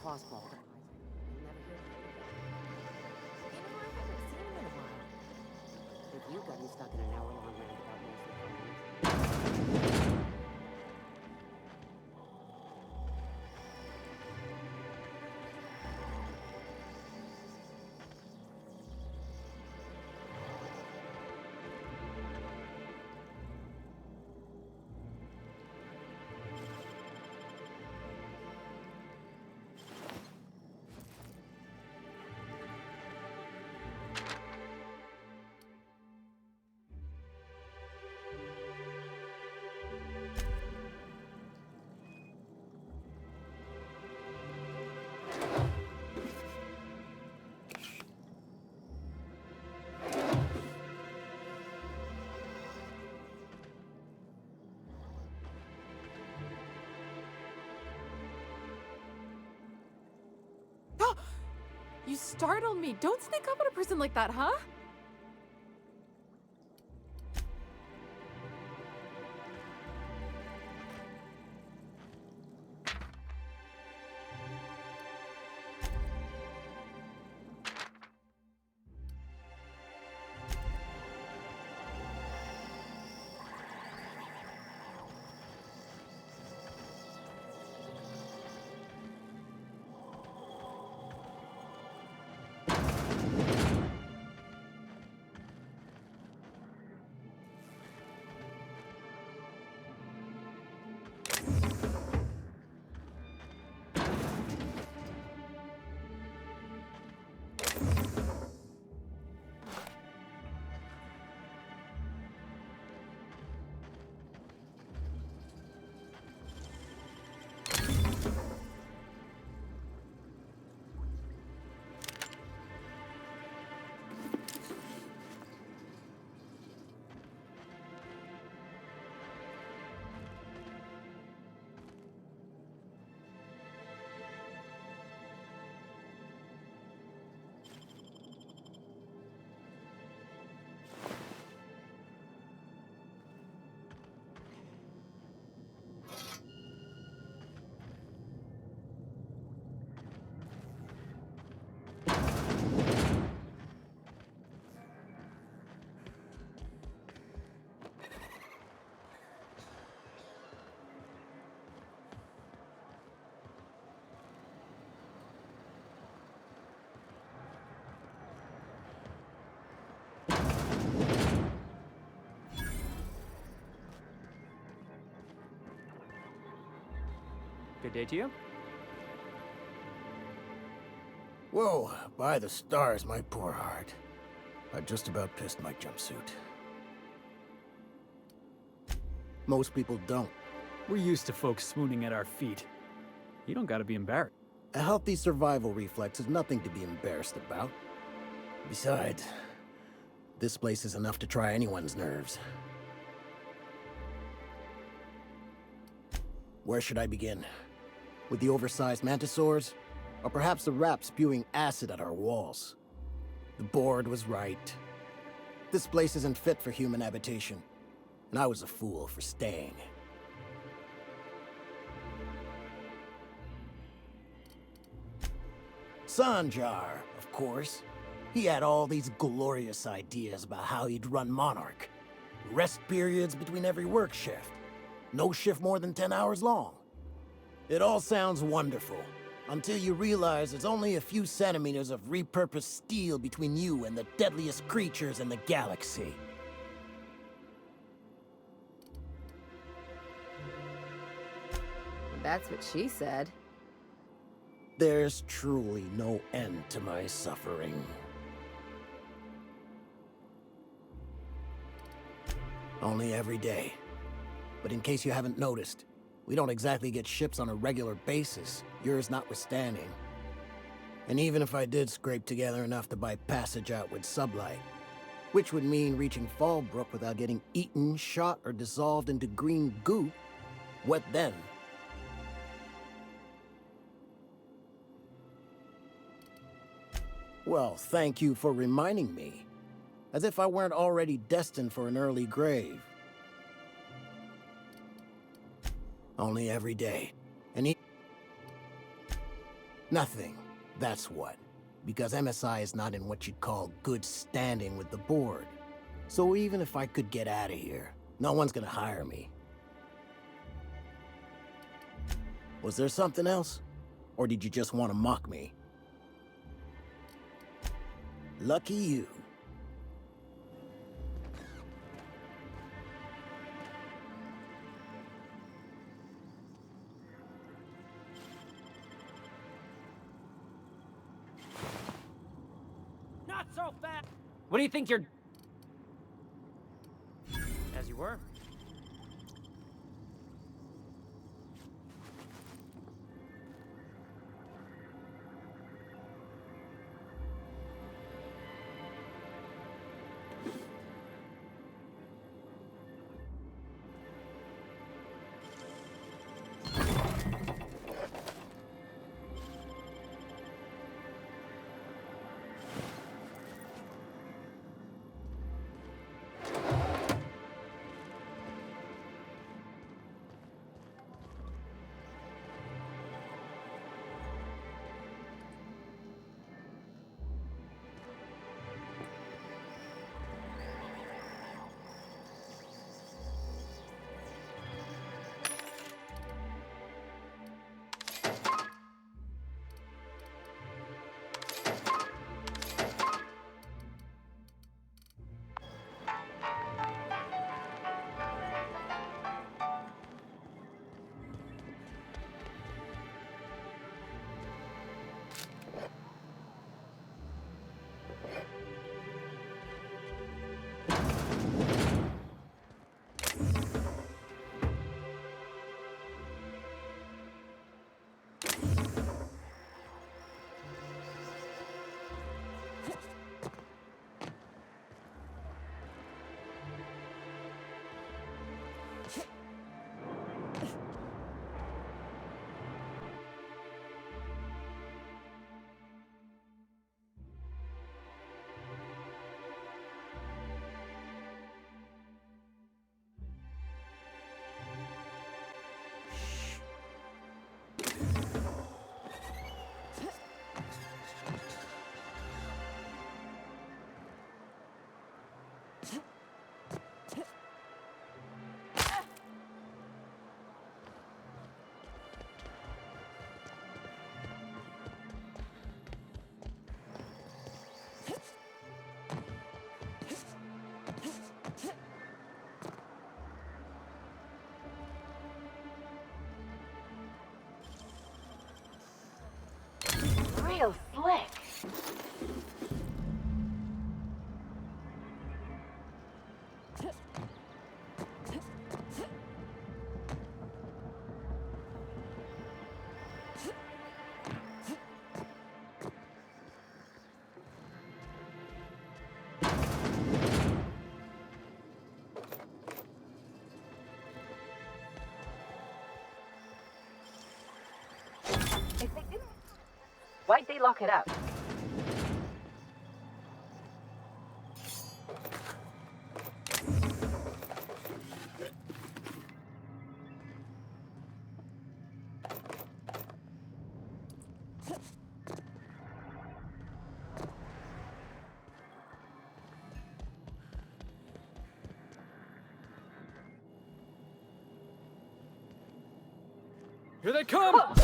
crossbow. You'll never hear from him again. You know, I haven't seen him in a while. If you got him stuck in an hour-long roundabout mostly phones. You startled me. Don't sneak up on a person like that, huh? Good day to you. Whoa, by the stars, my poor heart. I just about pissed my jumpsuit. Most people don't. We're used to folks swooning at our feet. You don't gotta be embarrassed. A healthy survival reflex is nothing to be embarrassed about. Besides, this place is enough to try anyone's nerves. Where should I begin? With the oversized mantisaurs? Or perhaps the rats spewing acid at our walls? The board was right. This place isn't fit for human habitation, and I was a fool for staying. Sanjar, of course. He had all these glorious ideas about how he'd run Monarch. Rest periods between every work shift. No shift more than 10 hours long. It all sounds wonderful, until you realize there's only a few centimeters of repurposed steel between you and the deadliest creatures in the galaxy. That's what she said. There's truly no end to my suffering. Only every day. But in case you haven't noticed, we don't exactly get ships on a regular basis, yours notwithstanding. And even if I did scrape together enough to buy passage out with sublight, which would mean reaching Fallbrook without getting eaten, shot, or dissolved into green goop, what then? Well, thank you for reminding me. As if I weren't already destined for an early grave. Only every day. And Nothing. That's what. Because MSI is not in what you'd call good standing with the board. So even if I could get out of here, no one's gonna hire me. Was there something else? Or did you just want to mock me? Lucky you. Not so fast! What do you think you're... As you were. Real slick. If they didn't, why'd they lock it up? Here they come! I'll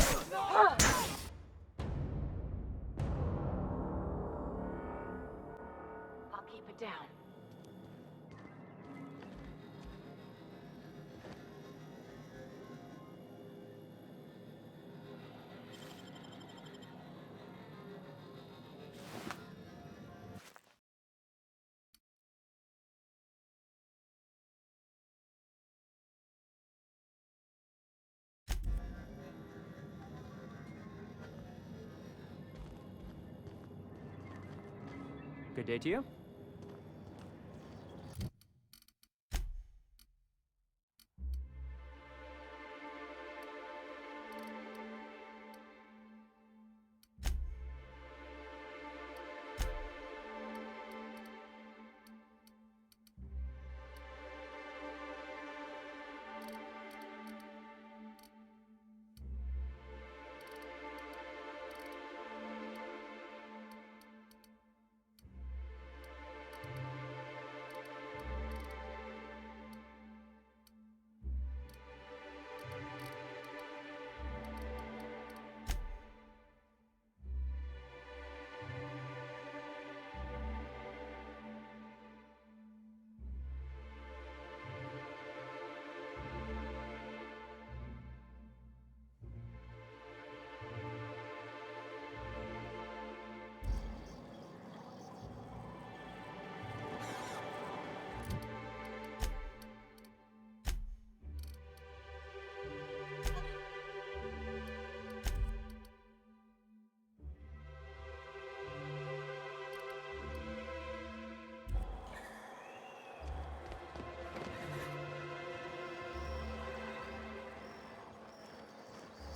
keep it down. Good day to you.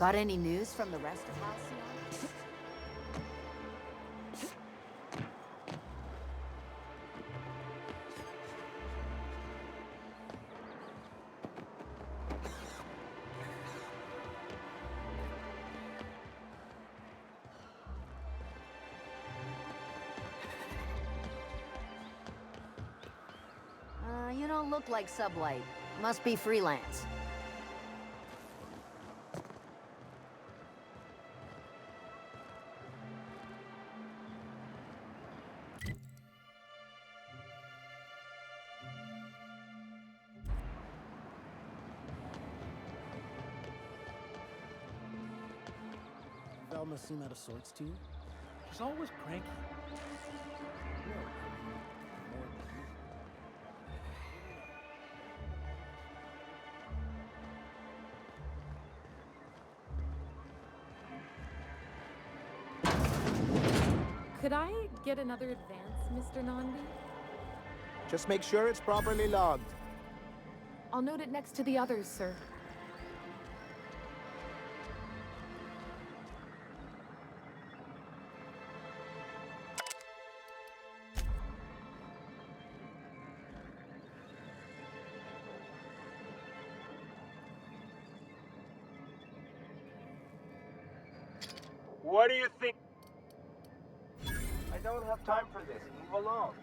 Got any news from the rest of Halcyon? You don't look like Sublight. Must be freelance. Velma seem out of sorts to you? She's always cranky. No, more than usual. Could I get another advance, Mr. Nandi? Just make sure it's properly logged. I'll note it next to the others, sir. What do you think? I don't have time for this. Move along.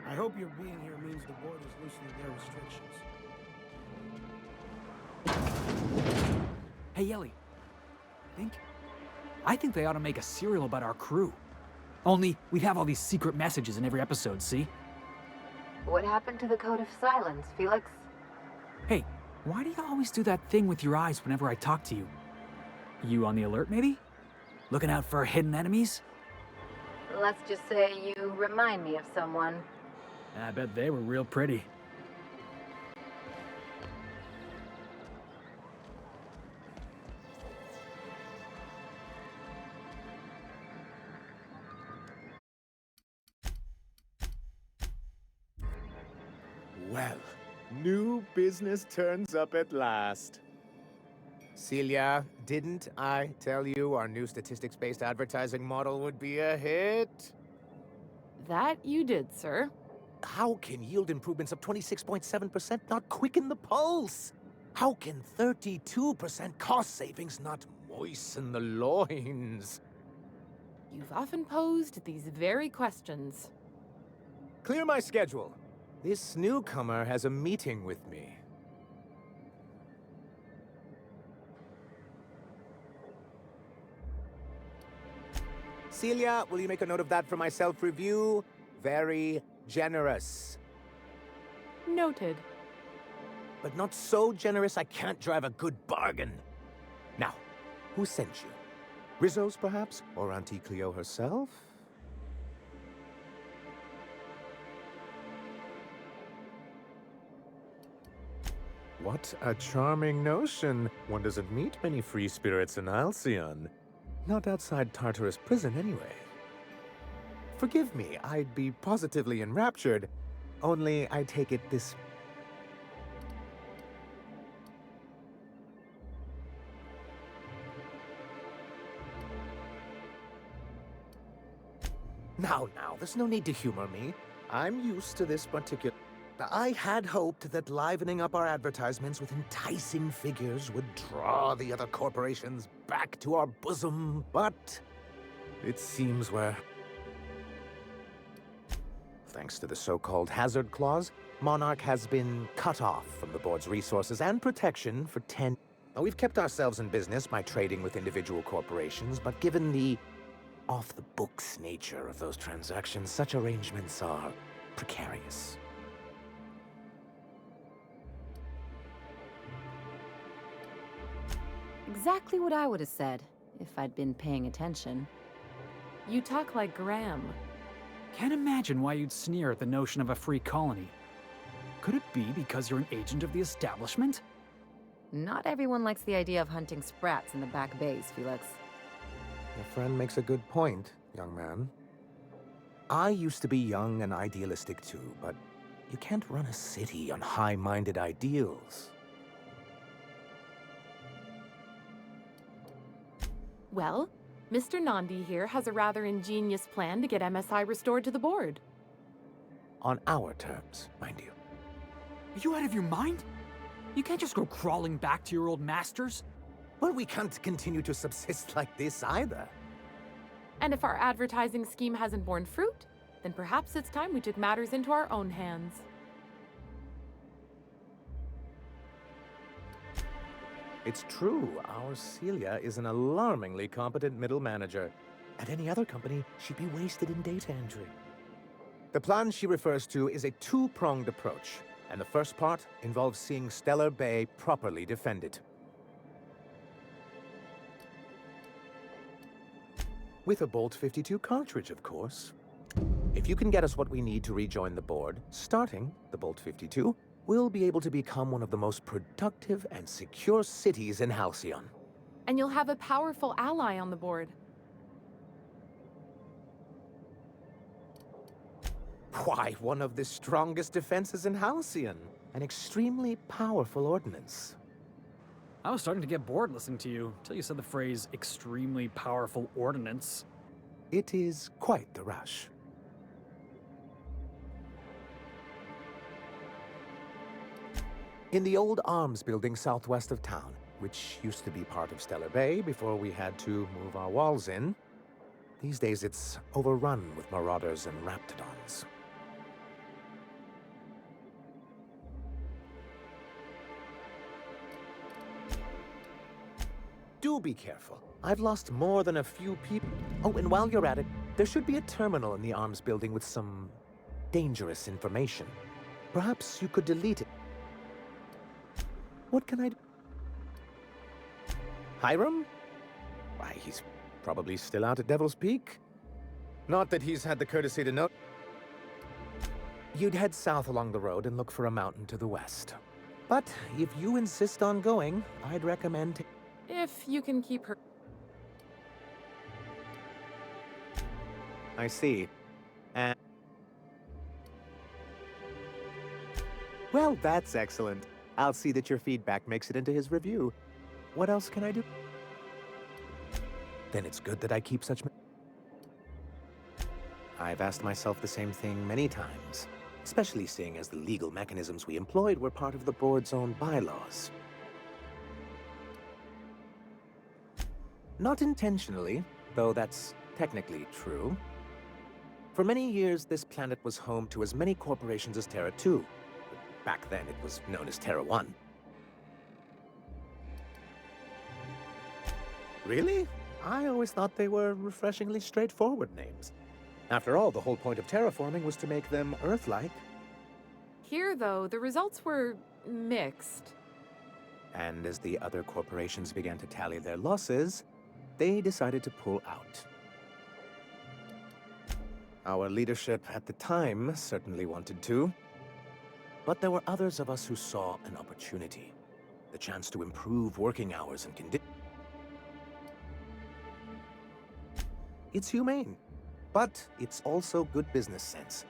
I hope your being here means the board is loosening their restrictions. Hey, Ellie. I think they ought to make a serial about our crew. Only, we'd have all these secret messages in every episode, see? What happened to the Code of Silence, Felix? Hey, why do you always do that thing with your eyes whenever I talk to you? You on the alert, maybe? Looking out for hidden enemies? Let's just say you remind me of someone. I bet they were real pretty. Well, new business turns up at last. Celia, didn't I tell you our new statistics-based advertising model would be a hit? That you did, sir. How can yield improvements of 26.7% not quicken the pulse? How can 32% cost savings not moisten the loins? You've often posed these very questions. Clear my schedule. This newcomer has a meeting with me. Celia, will you make a note of that for my self-review? Very generous. Noted. But not so generous I can't drive a good bargain. Now, who sent you? Rizzo's, perhaps? Or Auntie Cleo herself? What a charming notion. One doesn't meet many free spirits in Halcyon. Not outside Tartarus prison, anyway. Forgive me, I'd be positively enraptured. Only I take it this... Now, there's no need to humor me. I'm used to this particular... I had hoped that livening up our advertisements with enticing figures would draw the other corporations back to our bosom, but it seems we're... Thanks to the so-called hazard clause, Monarch has been cut off from the board's resources and protection for 10... Now, we've kept ourselves in business by trading with individual corporations, but given the off-the-books nature of those transactions, such arrangements are precarious. Exactly what I would have said, if I'd been paying attention. You talk like Graham. Can't imagine why you'd sneer at the notion of a free colony. Could it be because you're an agent of the establishment? Not everyone likes the idea of hunting sprats in the back bays, Felix. Your friend makes a good point, young man. I used to be young and idealistic too, but you can't run a city on high-minded ideals. Well, Mr. Nandi here has a rather ingenious plan to get MSI restored to the board. On our terms, mind you. Are you out of your mind? You can't just go crawling back to your old masters. Well, we can't continue to subsist like this either. And if our advertising scheme hasn't borne fruit, then perhaps it's time we took matters into our own hands. It's true, our Celia is an alarmingly competent middle manager. At any other company, she'd be wasted in data entry. The plan she refers to is a two-pronged approach, and the first part involves seeing Stellar Bay properly defended. With a Bolt 52 cartridge, of course. If you can get us what we need to rejoin the board, starting the Bolt 52, we'll be able to become one of the most productive and secure cities in Halcyon. And you'll have a powerful ally on the board. Why, one of the strongest defenses in Halcyon. An extremely powerful ordnance. I was starting to get bored listening to you, till you said the phrase, extremely powerful ordnance. It is quite the rush. In the old arms building southwest of town, which used to be part of Stellar Bay before we had to move our walls in, these days it's overrun with marauders and raptidons. Do be careful. I've lost more than a few people. Oh, and while you're at it, there should be a terminal in the arms building with some dangerous information. Perhaps you could delete it. What can I do? Hiram? Why, he's probably still out at Devil's Peak. Not that he's had the courtesy to know. You'd head south along the road and look for a mountain to the west. But if you insist on going, I'd recommend... If you can keep her... I see. And... Well, that's excellent. I'll see that your feedback makes it into his review. What else can I do? Then it's good that I keep such... I've asked myself the same thing many times, especially seeing as the legal mechanisms we employed were part of the board's own bylaws. Not intentionally, though that's technically true. For many years, this planet was home to as many corporations as Terra 2. Back then, it was known as Terra 1. Really? I always thought they were refreshingly straightforward names. After all, the whole point of terraforming was to make them Earth-like. Here, though, the results were mixed. And as the other corporations began to tally their losses, they decided to pull out. Our leadership at the time certainly wanted to. But there were others of us who saw an opportunity. The chance to improve working hours and conditions. It's humane, but it's also good business sense.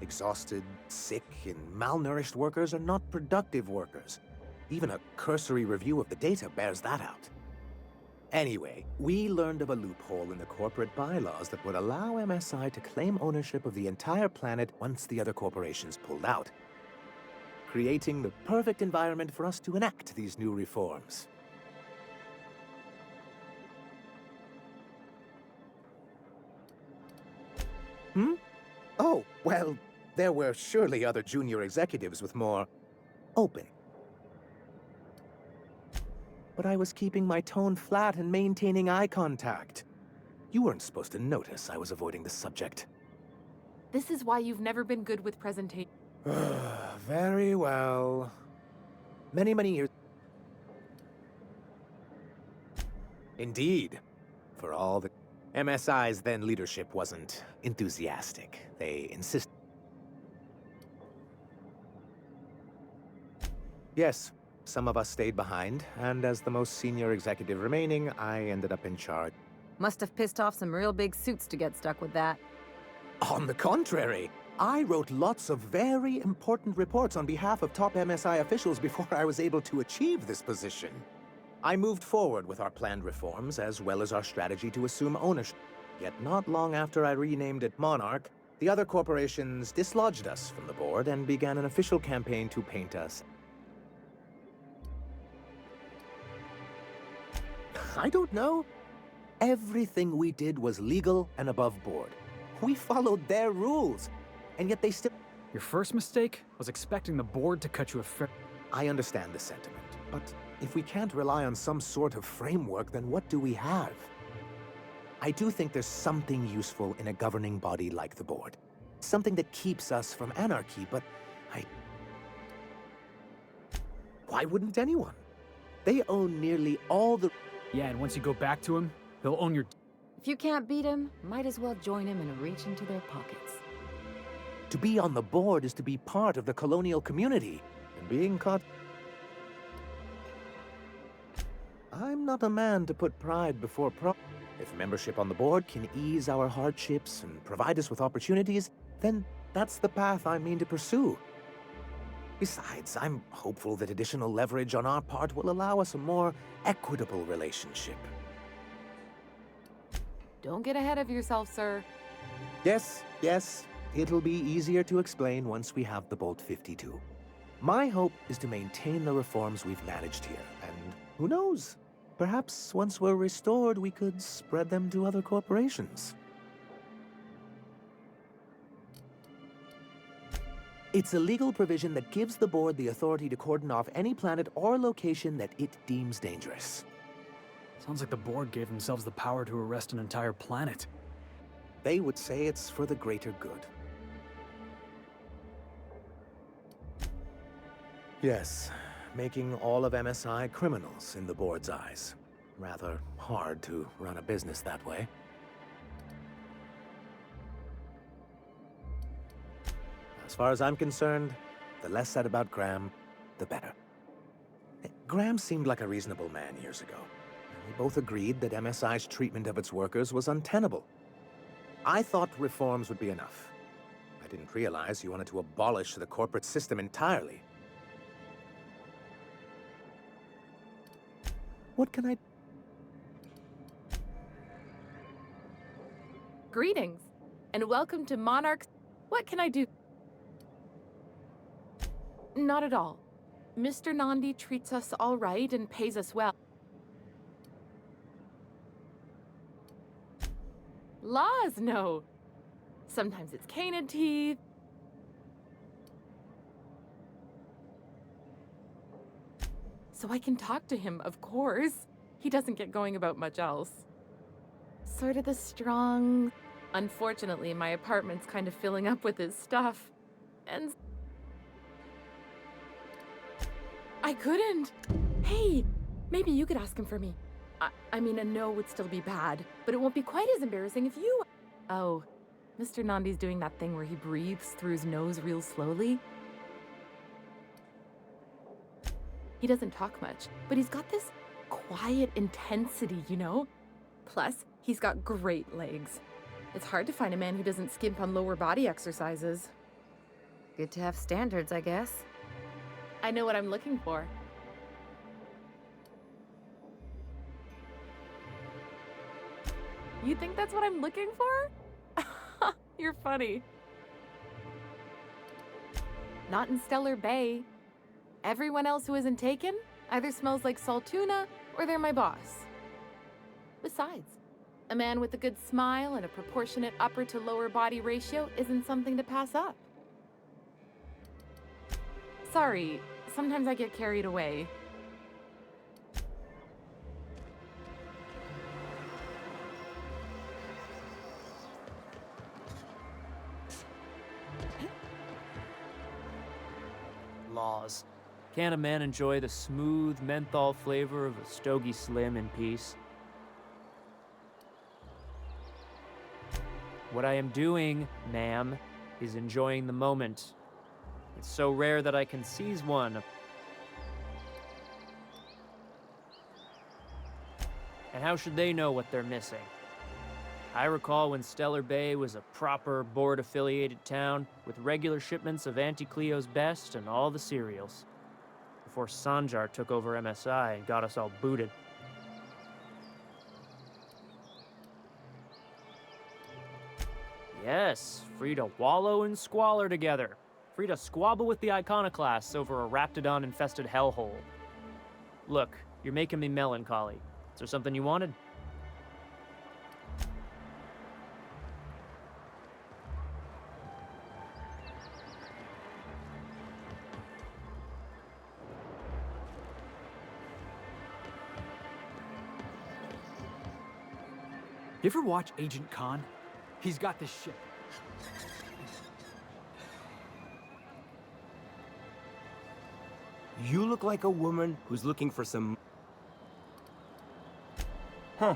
Exhausted, sick, and malnourished workers are not productive workers. Even a cursory review of the data bears that out. Anyway, we learned of a loophole in the corporate bylaws that would allow MSI to claim ownership of the entire planet once the other corporations pulled out, creating the perfect environment for us to enact these new reforms. Oh, well, there were surely other junior executives with more open. But I was keeping my tone flat and maintaining eye contact. You weren't supposed to notice I was avoiding the subject. This is why you've never been good with presentation. Very well. Many years. Indeed. For all the MSI's then leadership wasn't enthusiastic. They insisted. Yes, some of us stayed behind, and as the most senior executive remaining, I ended up in charge. Must have pissed off some real big suits to get stuck with that. On the contrary, I wrote lots of very important reports on behalf of top MSI officials before I was able to achieve this position. I moved forward with our planned reforms, as well as our strategy to assume ownership. Yet not long after I renamed it Monarch, the other corporations dislodged us from the board and began an official campaign to paint us. I don't know. Everything we did was legal and above board. We followed their rules, and yet they still... Your first mistake was expecting the board to cut you a fair... I understand the sentiment, but if we can't rely on some sort of framework, then what do we have? I do think there's something useful in a governing body like the board. Something that keeps us from anarchy, but why wouldn't anyone? They own nearly all the... Yeah, and once you go back to him, he'll own your... If you can't beat him, might as well join him and reach into their pockets. To be on the board is to be part of the colonial community, and being caught... I'm not a man to put pride before If membership on the board can ease our hardships and provide us with opportunities, then that's the path I mean to pursue. Besides, I'm hopeful that additional leverage on our part will allow us a more equitable relationship. Don't get ahead of yourself, sir. Yes, it'll be easier to explain once we have the Bolt 52. My hope is to maintain the reforms we've managed here, and who knows? Perhaps once we're restored, we could spread them to other corporations. It's a legal provision that gives the board the authority to cordon off any planet or location that it deems dangerous. Sounds like the board gave themselves the power to arrest an entire planet. They would say it's for the greater good. Yes, making all of MSI criminals in the board's eyes. Rather hard to run a business that way. As far as I'm concerned, the less said about Graham, the better. Graham seemed like a reasonable man years ago. We both agreed that MSI's treatment of its workers was untenable. I thought reforms would be enough. I didn't realize you wanted to abolish the corporate system entirely. What can I... Greetings, and welcome to Monarch. What can I do? Not at all. Mr. Nandi treats us all right and pays us well. Laws, no. Sometimes it's canid teeth. So I can talk to him, of course. He doesn't get going about much else. Sort of the strong... Unfortunately, my apartment's kind of filling up with his stuff. And... I couldn't. Hey, maybe you could ask him for me. I mean, a no would still be bad, but it won't be quite as embarrassing if you... Oh, Mr. Nandi's doing that thing where he breathes through his nose real slowly. He doesn't talk much, but he's got this quiet intensity, you know? Plus, he's got great legs. It's hard to find a man who doesn't skimp on lower body exercises. Good to have standards, I guess. I know what I'm looking for. You think that's what I'm looking for? You're funny. Not in Stellar Bay. Everyone else who isn't taken either smells like Saltuna or they're my boss. Besides, a man with a good smile and a proportionate upper to lower body ratio isn't something to pass up. Sorry, sometimes I get carried away. Laws. Can't a man enjoy the smooth menthol flavor of a Stogie Slim in peace? What I am doing, ma'am, is enjoying the moment. It's so rare that I can seize one. And how should they know what they're missing? I recall when Stellar Bay was a proper board-affiliated town with regular shipments of Auntie Cleo's best and all the cereals. Before Sanjar took over MSI and got us all booted. Yes, free to wallow in squalor together. Free to squabble with the iconoclasts over a raptidon-infested hellhole. Look, you're making me melancholy. Is there something you wanted? You ever watch Agent Khan? He's got this ship. You look like a woman who's looking for some... Huh.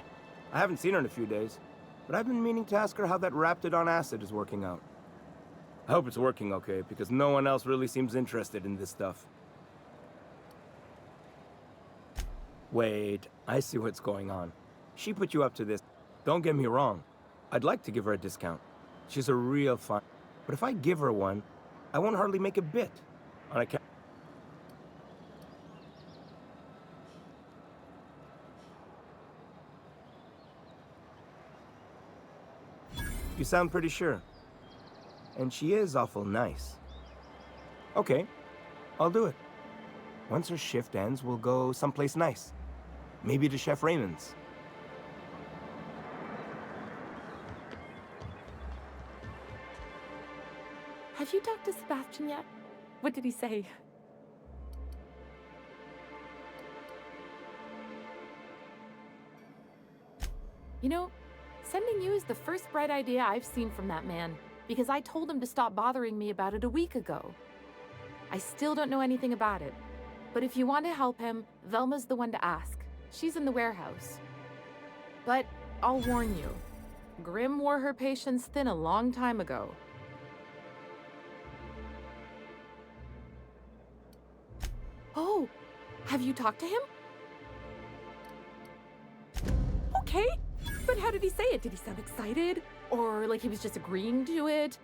I haven't seen her in a few days, but I've been meaning to ask her how that Raptidon acid is working out. I hope it's working okay, because no one else really seems interested in this stuff. Wait, I see what's going on. She put you up to this. Don't get me wrong. I'd like to give her a discount. She's a real fun. But if I give her one, I won't hardly make a bit. On account... You sound pretty sure. And she is awful nice. Okay, I'll do it. Once her shift ends, we'll go someplace nice. Maybe to Chef Raymond's. Have you talked to Sebastian yet? What did he say? You know, sending you is the first bright idea I've seen from that man, because I told him to stop bothering me about it a week ago. I still don't know anything about it, but if you want to help him, Velma's the one to ask. She's in the warehouse. But I'll warn you, Grimm wore her patience thin a long time ago. Oh, have you talked to him? Okay, but how did he say it? Did he sound excited? Or like he was just agreeing to it?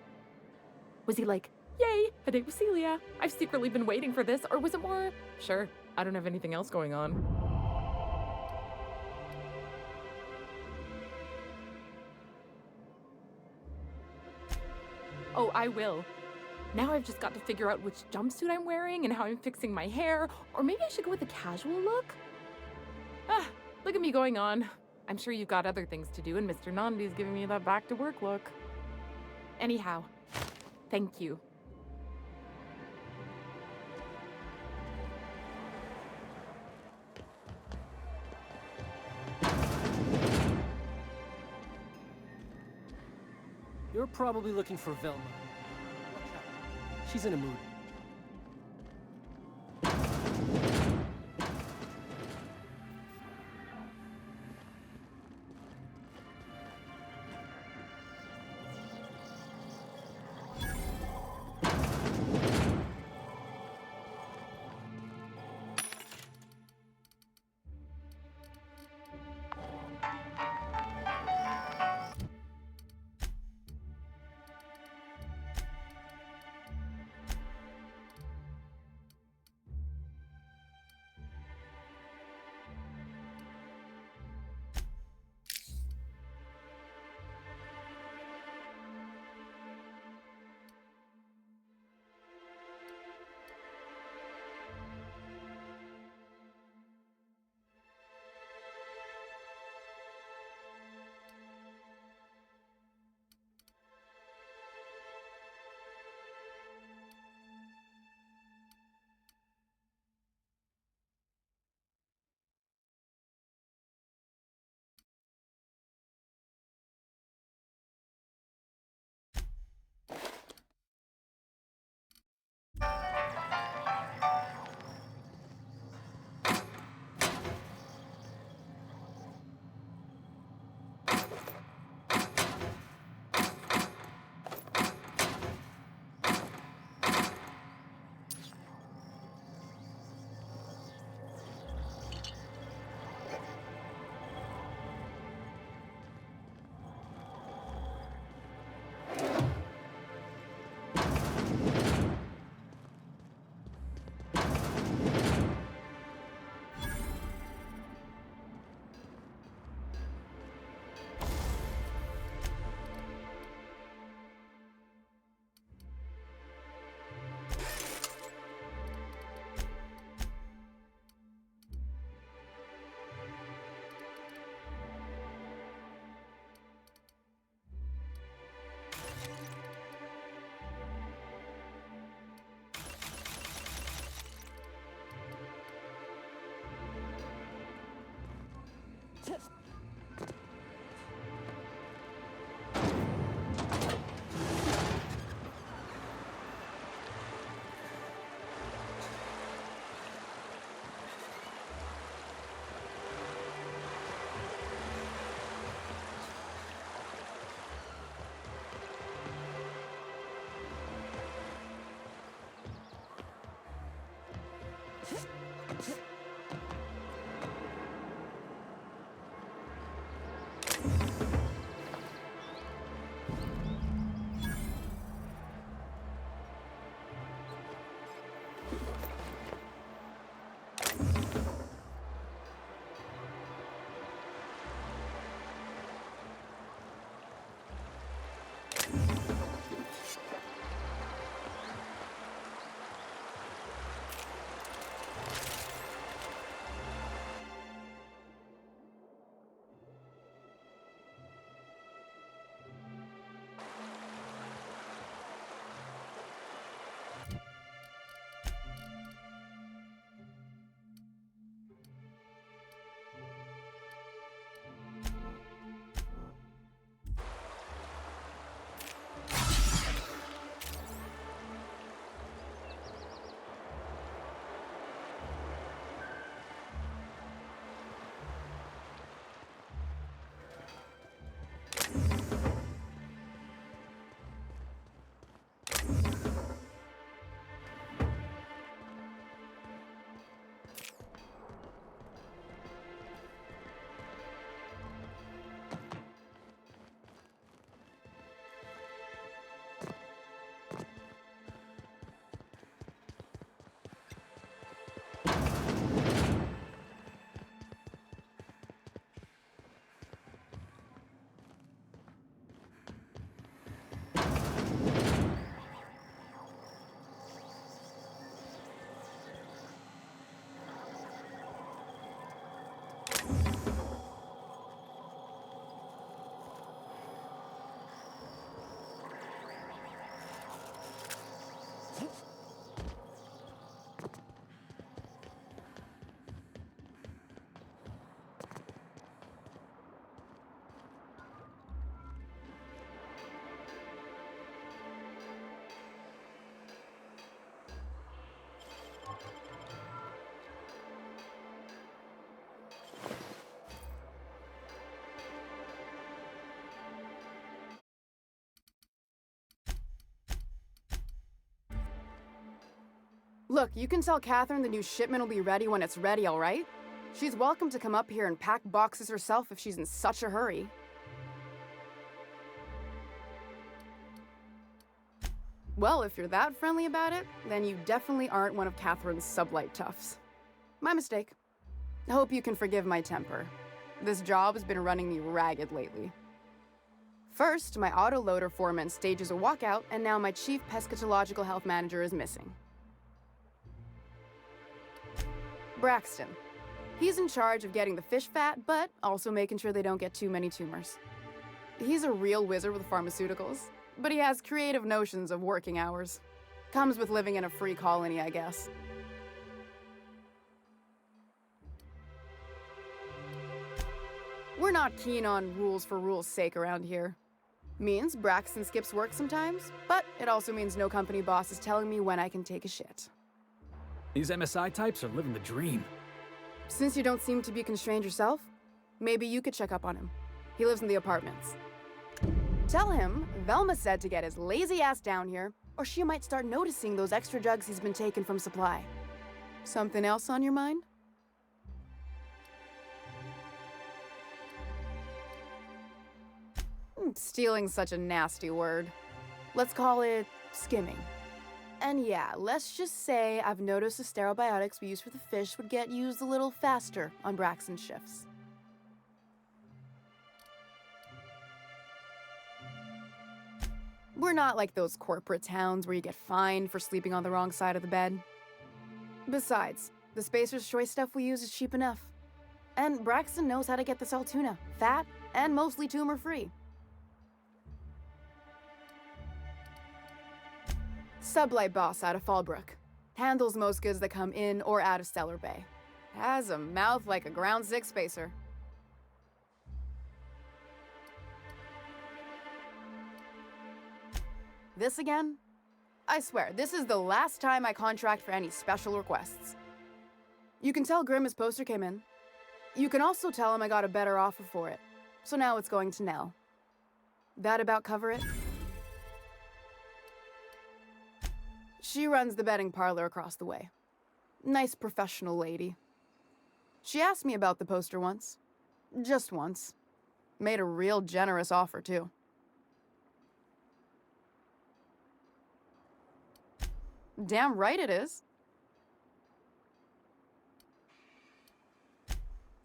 Was he like, yay, a date with Celia. I've secretly been waiting for this. Or was it more, sure, I don't have anything else going on. Oh, I will. Now I've just got to figure out which jumpsuit I'm wearing and how I'm fixing my hair. Or maybe I should go with a casual look? Ah, look at me going on. I'm sure you've got other things to do and Mr. Nandi's giving me that back to work look. Anyhow, thank you. You're probably looking for Velma. Watch out. She's in a mood. Look, you can tell Catherine the new shipment will be ready when it's ready, all right? She's welcome to come up here and pack boxes herself if she's in such a hurry. Well, if you're that friendly about it, then you definitely aren't one of Catherine's sublight toughs. My mistake. I hope you can forgive my temper. This job has been running me ragged lately. First, my autoloader foreman stages a walkout, and now my chief pescatological health manager is missing. Braxton. He's in charge of getting the fish fat, but also making sure they don't get too many tumors. He's a real wizard with pharmaceuticals, but he has creative notions of working hours. Comes with living in a free colony, I guess. We're not keen on rules for rules' sake around here. Means Braxton skips work sometimes, but it also means no company boss is telling me when I can take a shit. These MSI types are living the dream. Since you don't seem to be constrained yourself, maybe you could check up on him. He lives in the apartments. Tell him Velma said to get his lazy ass down here, or she might start noticing those extra drugs he's been taking from supply. Something else on your mind? Stealing's such a nasty word. Let's call it skimming. And yeah, let's just say I've noticed the stereobiotics we use for the fish would get used a little faster on Braxton's shifts. We're not like those corporate towns where you get fined for sleeping on the wrong side of the bed. Besides, the Spacer's Choice stuff we use is cheap enough. And Braxton knows how to get the saltuna, fat and mostly tumor-free. Sublight boss out of Fallbrook. Handles most goods that come in or out of Stellar Bay. Has a mouth like a Ground 6 spacer. This again? I swear, this is the last time I contract for any special requests. You can tell Grimm his poster came in. You can also tell him I got a better offer for it. So now it's going to Nell. That about cover it? She runs the betting parlor across the way. Nice professional lady. She asked me about the poster once. Just once. Made a real generous offer, too. Damn right it is.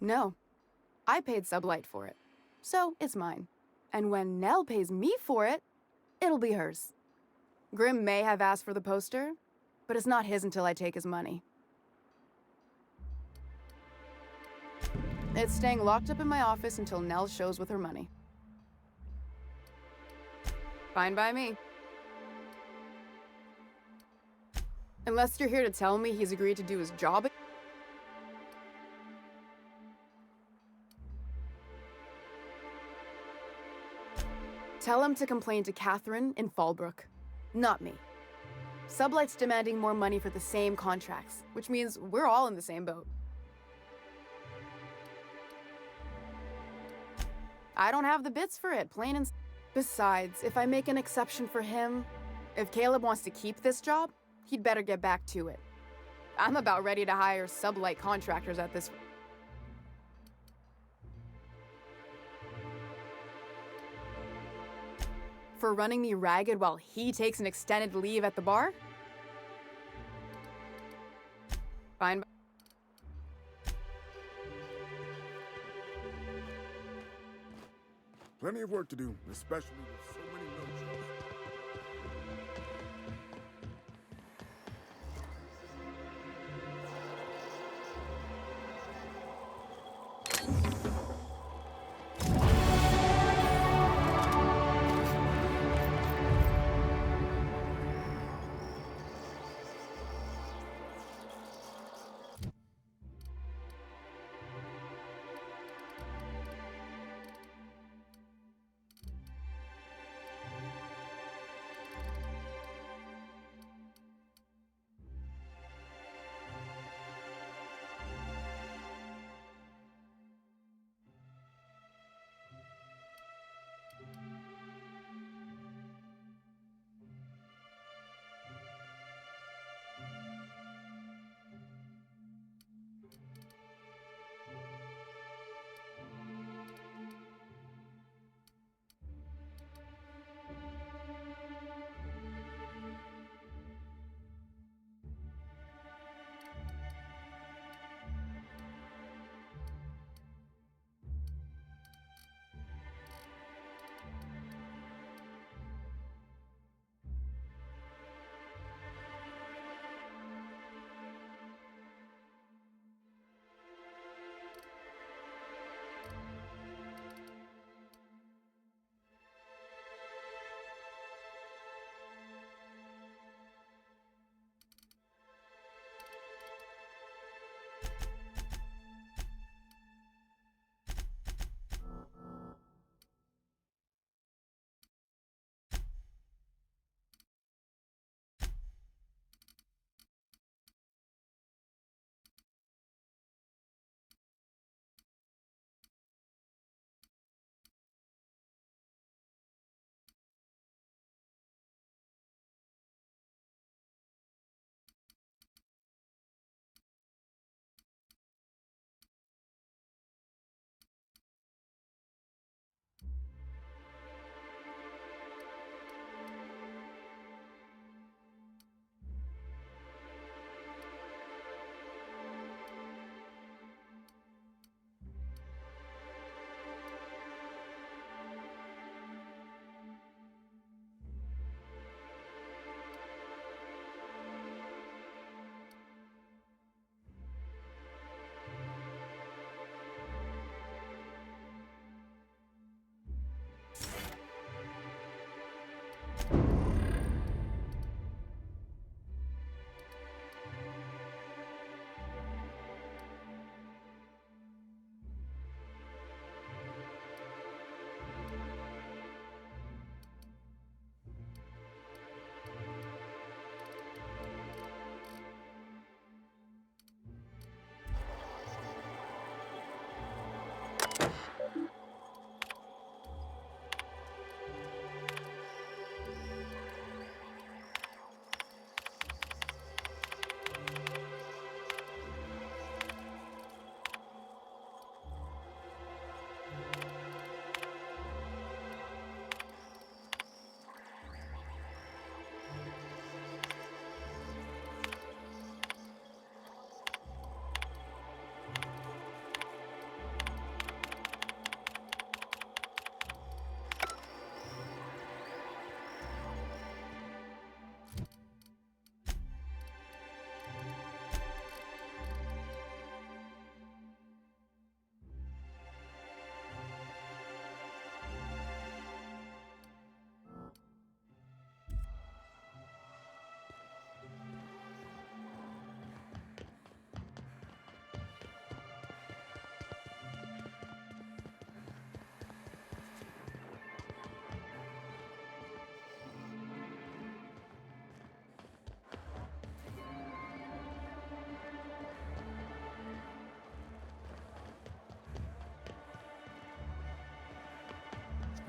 No. I paid Sublight for it. So it's mine. And when Nell pays me for it, it'll be hers. Grimm may have asked for the poster, but it's not his until I take his money. It's staying locked up in my office until Nell shows with her money. Fine by me. Unless you're here to tell me he's agreed to do his job. Tell him to complain to Catherine in Fallbrook. Not me. Sublight's demanding more money for the same contracts, which means we're all in the same boat. I don't have the bits for it, plain and... Besides, if I make an exception for him, if Caleb wants to keep this job, he'd better get back to it. I'm about ready to hire Sublight contractors at this... For running me ragged while he takes an extended leave at the bar? Fine. Plenty of work to do, especially with so many no-shows.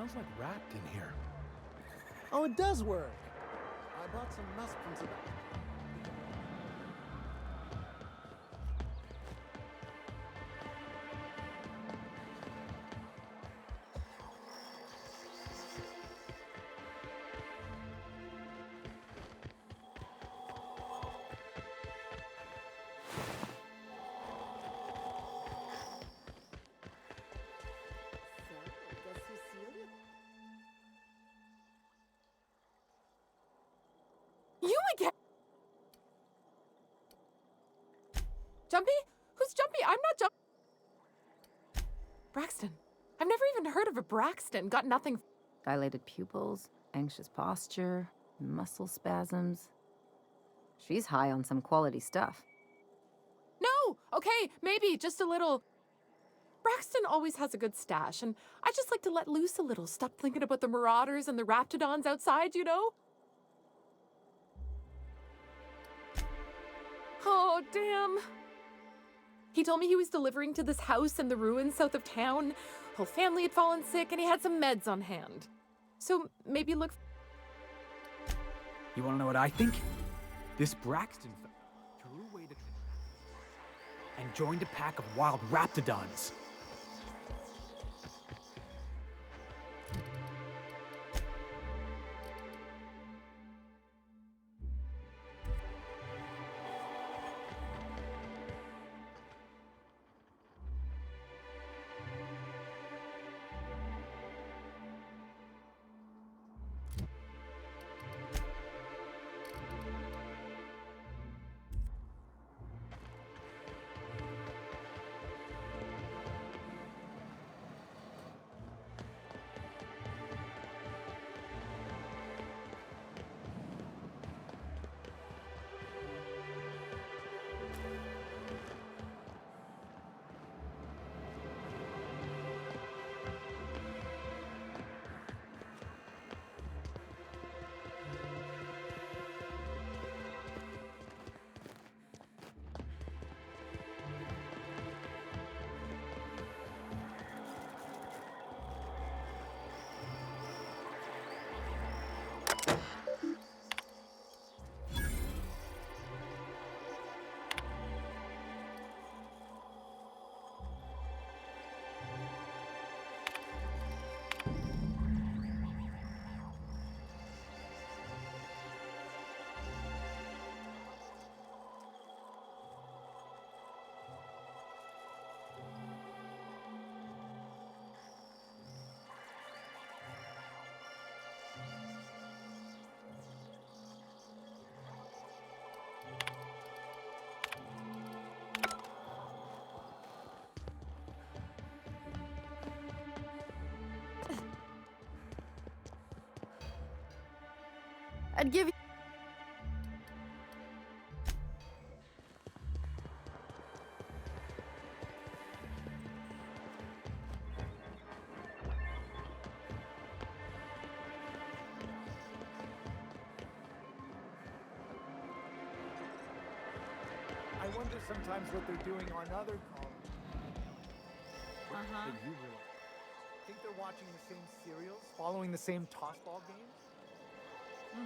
Smells like rat in here. Oh, it does work. I bought some musk from some... So, guess who sealed it? You again? Jumpy? Who's Jumpy? I'm not Jumpy. Braxton. I've never even heard of a Braxton. Got nothing. Dilated pupils, anxious posture, muscle spasms. She's high on some quality stuff. No! Okay, maybe just a little. Braxton always has a good stash, and I just like to let loose a little. Stop thinking about the marauders and the raptidons outside, you know? Oh, damn. He told me he was delivering to this house in the ruins south of town. Whole family had fallen sick, and he had some meds on hand. So maybe look. You want to know what I think? This Braxton threw away the and joined a pack of wild raptidons. I'd give you. I wonder sometimes what they're doing on other columns. Uh-huh. That you really think they're watching the same serials, following the same tossball games?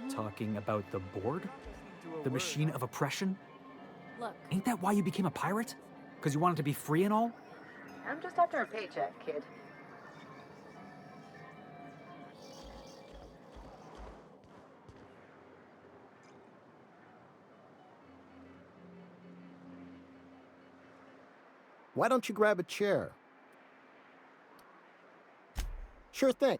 Talking about the board? Not listening to a The word, machine huh? of oppression? Look, Ain't that why you became a pirate? Because you wanted to be free and all? I'm just after a paycheck, kid. Why don't you grab a chair? Sure thing.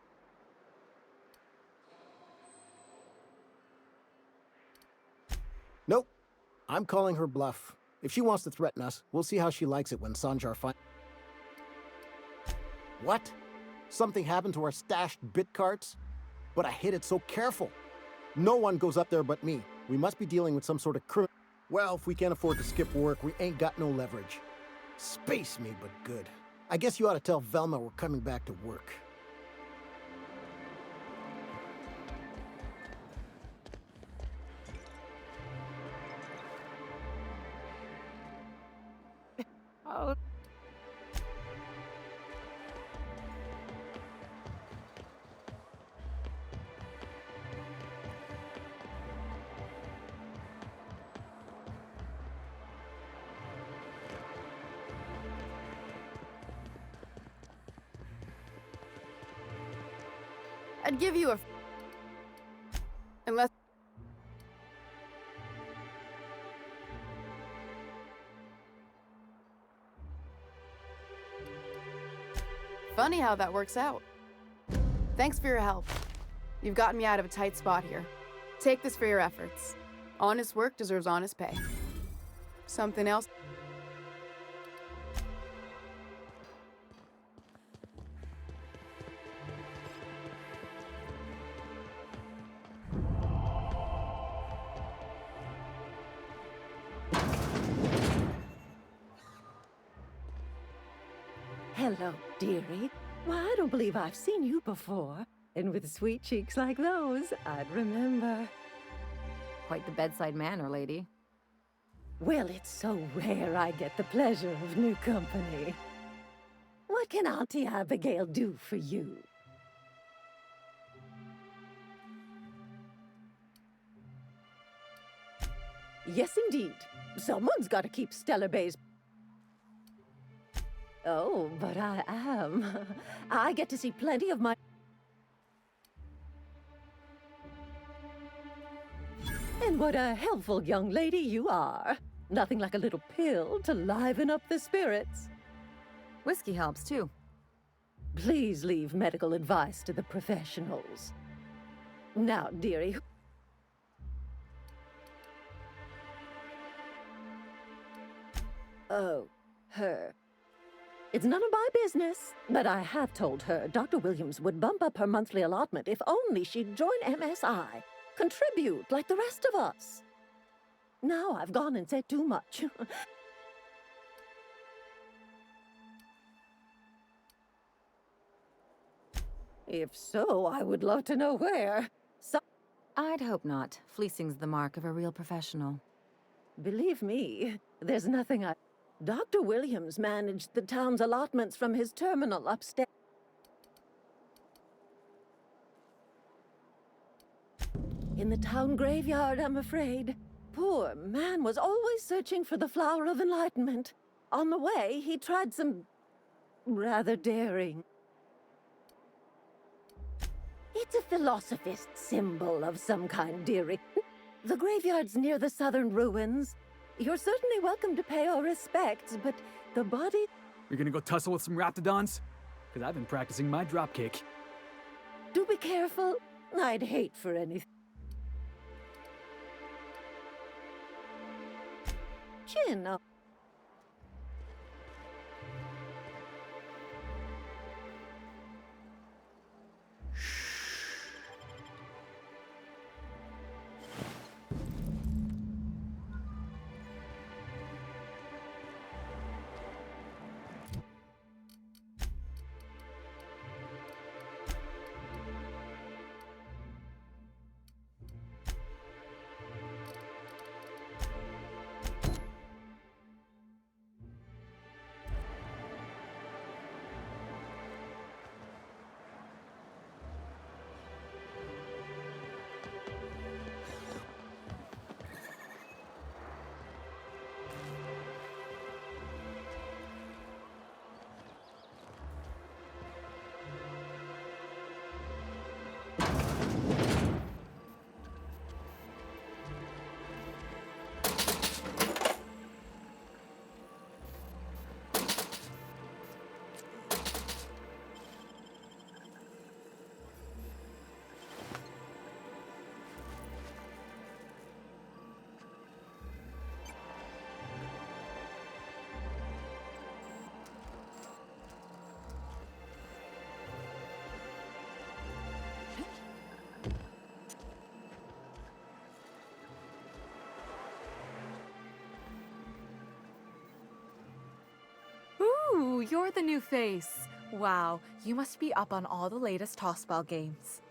Nope. I'm calling her bluff. If she wants to threaten us, we'll see how she likes it when Sanjar finds... What? Something happened to our stashed bit carts? But I hid it so careful. No one goes up there but me. We must be dealing with some sort of criminal. Well, if we can't afford to skip work, we ain't got no leverage. Space me, but good. I guess you ought to tell Velma we're coming back to work. Oh. I'd give you a... Unless... Funny how that works out. Thanks for your help. You've gotten me out of a tight spot here. Take this for your efforts. Honest work deserves honest pay. Something else? Hello, dearie. Why, I don't believe I've seen you before. And with sweet cheeks like those, I'd remember. Quite the bedside manner, lady. Well, it's so rare I get the pleasure of new company. What can Auntie Abigail do for you? Yes, indeed. Someone's got to keep Stellar Bay's... Oh, but I am. I get to see plenty of my... And what a helpful young lady you are. Nothing like a little pill to liven up the spirits. Whiskey helps, too. Please leave medical advice to the professionals. Now, dearie... Oh, her. It's none of my business, but I have told her Dr. Williams would bump up her monthly allotment if only she'd join MSI. Contribute like the rest of us. Now I've gone and said too much. If so, I would love to know where. I'd hope not. Fleecing's the mark of a real professional. Believe me, there's nothing I... Dr. Williams managed the town's allotments from his terminal upstairs. In the town graveyard, I'm afraid. Poor man was always searching for the flower of enlightenment. On the way, he tried some... rather daring. It's a philosophist symbol of some kind, dearie. The graveyard's near the southern ruins. You're certainly welcome to pay our respects, but the body... You're gonna go tussle with some raptidons? Because I've been practicing my dropkick. Do be careful. I'd hate for anything. Chin up. Ooh, you're the new face. Wow, you must be up on all the latest tossball games.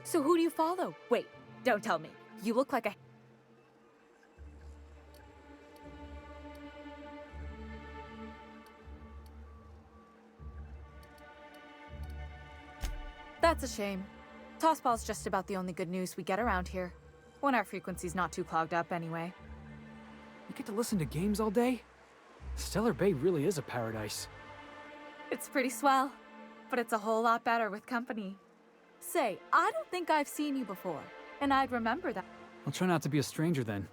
So who do you follow? Wait, don't tell me. You look like a... That's a shame. Tossball's just about the only good news we get around here. When our frequency's not too clogged up anyway. You get to listen to games all day? Stellar Bay really is a paradise. It's pretty swell, but it's a whole lot better with company. Say, I don't think I've seen you before, and I'd remember that. I'll try not to be a stranger then.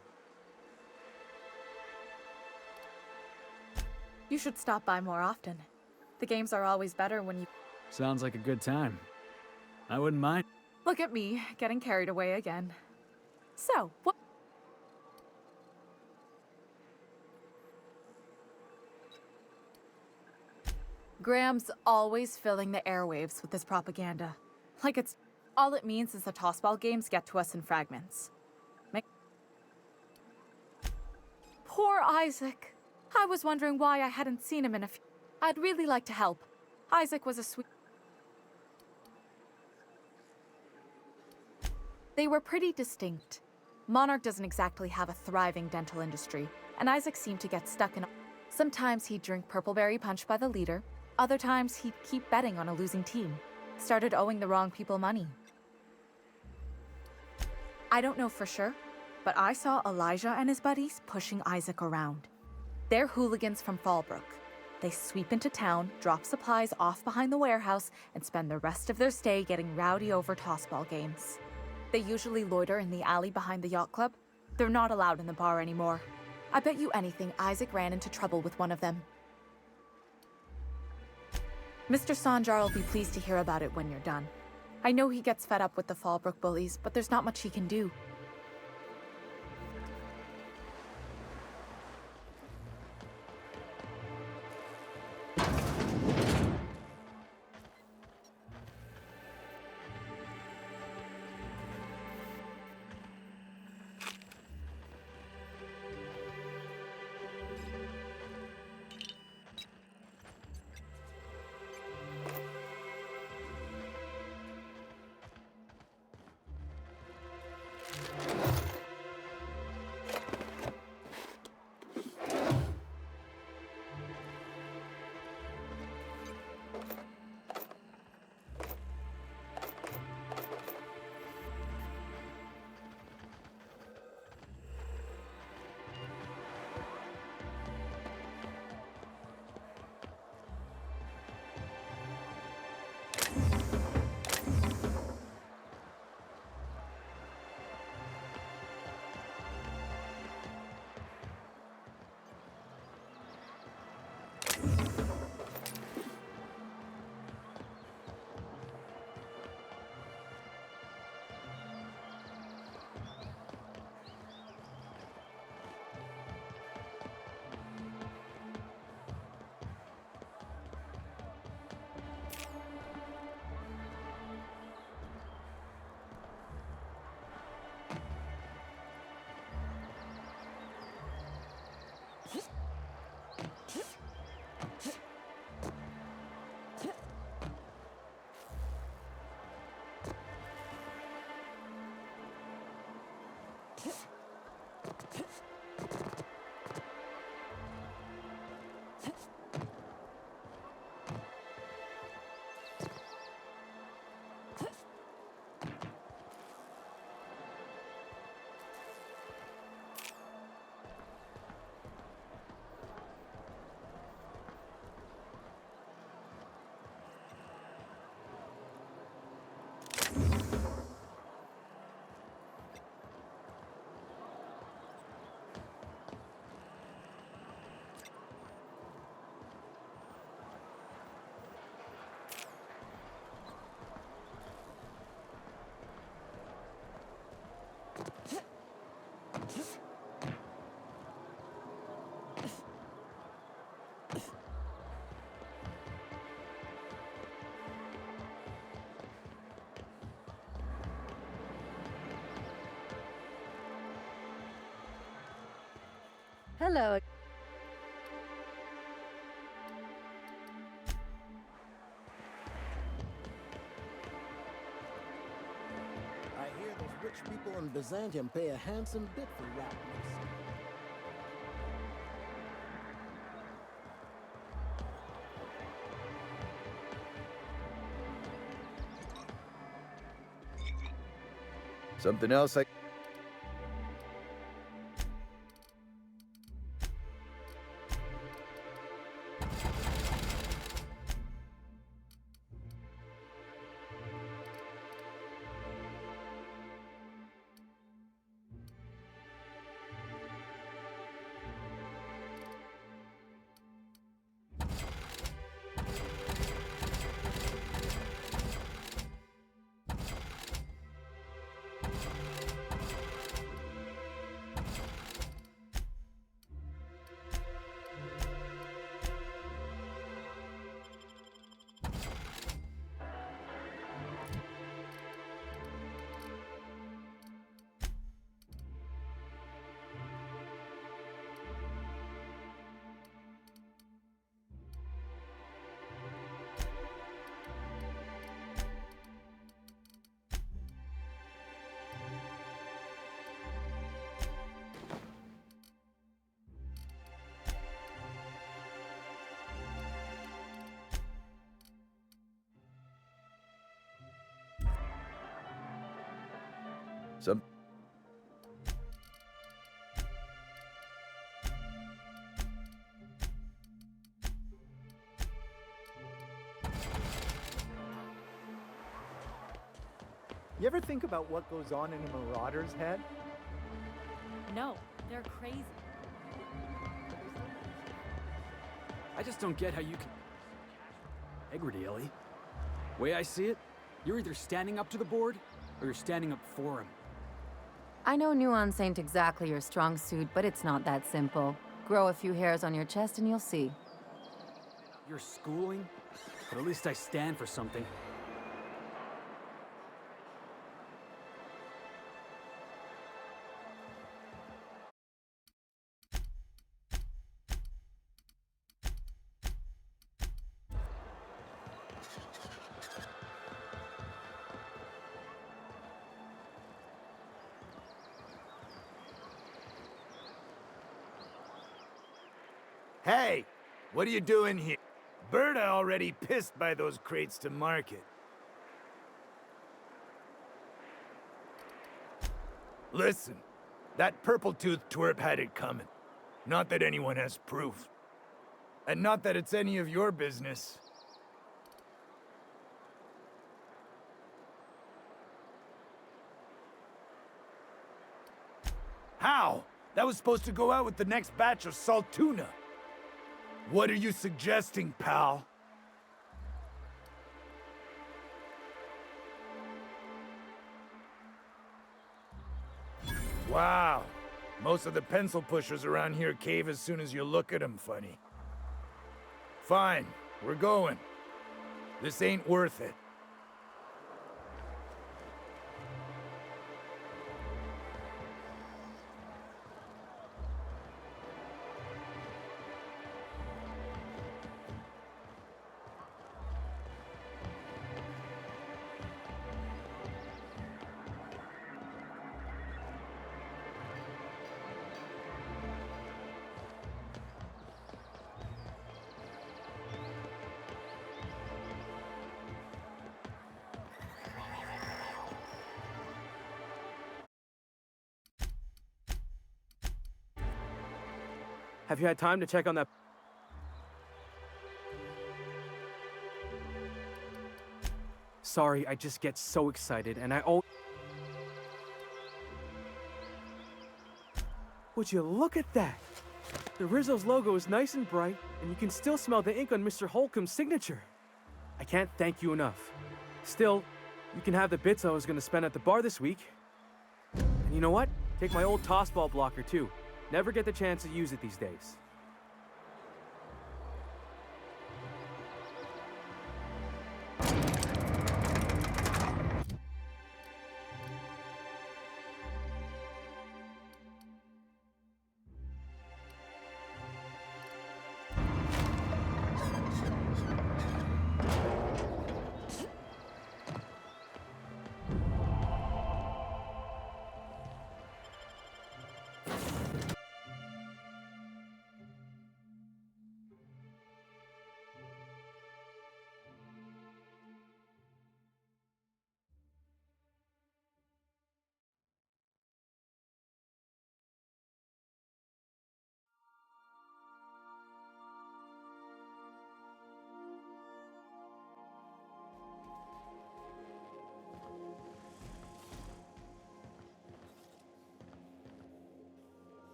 You should stop by more often. The games are always better when you... Sounds like a good time. I wouldn't mind. Look at me, getting carried away again. So, what... Graham's always filling the airwaves with this propaganda. Like it's... All it means is the tossball games get to us in fragments. Poor Isaac. I was wondering why I hadn't seen him in a few... I'd really like to help. Isaac was a sweet... They were pretty distinct. Monarch doesn't exactly have a thriving dental industry, and Isaac seemed to get stuck in... Sometimes he'd drink purpleberry punch by the liter, other times he'd keep betting on a losing team. Started owing the wrong people money. I don't know for sure, but I saw Elijah and his buddies pushing Isaac around. They're hooligans from Fallbrook. They sweep into town, drop supplies off behind the warehouse, and spend the rest of their stay getting rowdy over tossball games. They usually loiter in the alley behind the yacht club. They're not allowed in the bar anymore. I bet you anything Isaac ran into trouble with one of them. Mr. Sanjar will be pleased to hear about it when you're done. I know he gets fed up with the Fallbrook bullies, but there's not much he can do. Hello. I hear those rich people in Byzantium pay a handsome bit for rat meat. Something else I... Some... You ever think about what goes on in a marauder's head? No, they're crazy. I just don't get how you can... Integrity, Ellie. Way I see it, you're either standing up to the board, or you're standing up for him. I know nuance ain't exactly your strong suit, but it's not that simple. Grow a few hairs on your chest and you'll see. You're schooling, but at least I stand for something. Hey, what are you doing here? Berta already pissed by those crates to market. Listen, that purple-toothed twerp had it coming. Not that anyone has proof. And not that it's any of your business. How? That was supposed to go out with the next batch of salt tuna. What are you suggesting, pal? Wow. Most of the pencil pushers around here cave as soon as you look at them funny. Fine, we're going. This ain't worth it. Have you had time to check on that? Sorry, I just get so excited and I always... Would you look at that? The Rizzo's logo is nice and bright, and you can still smell the ink on Mr. Holcomb's signature. I can't thank you enough. Still, you can have the bits I was going to spend at the bar this week. And you know what? Take my old tossball blocker too. Never get the chance to use it these days.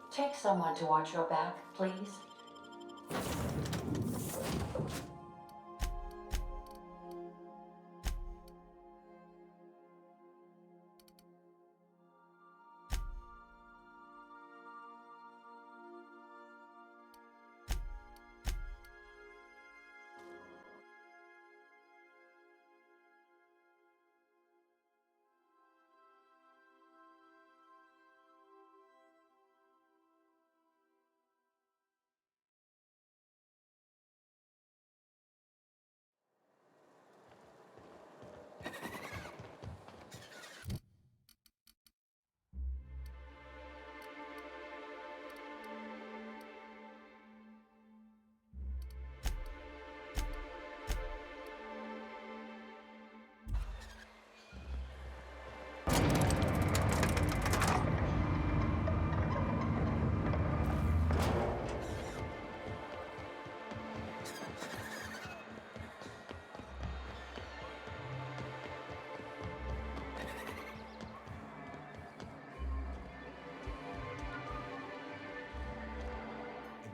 Take someone to watch your back, please.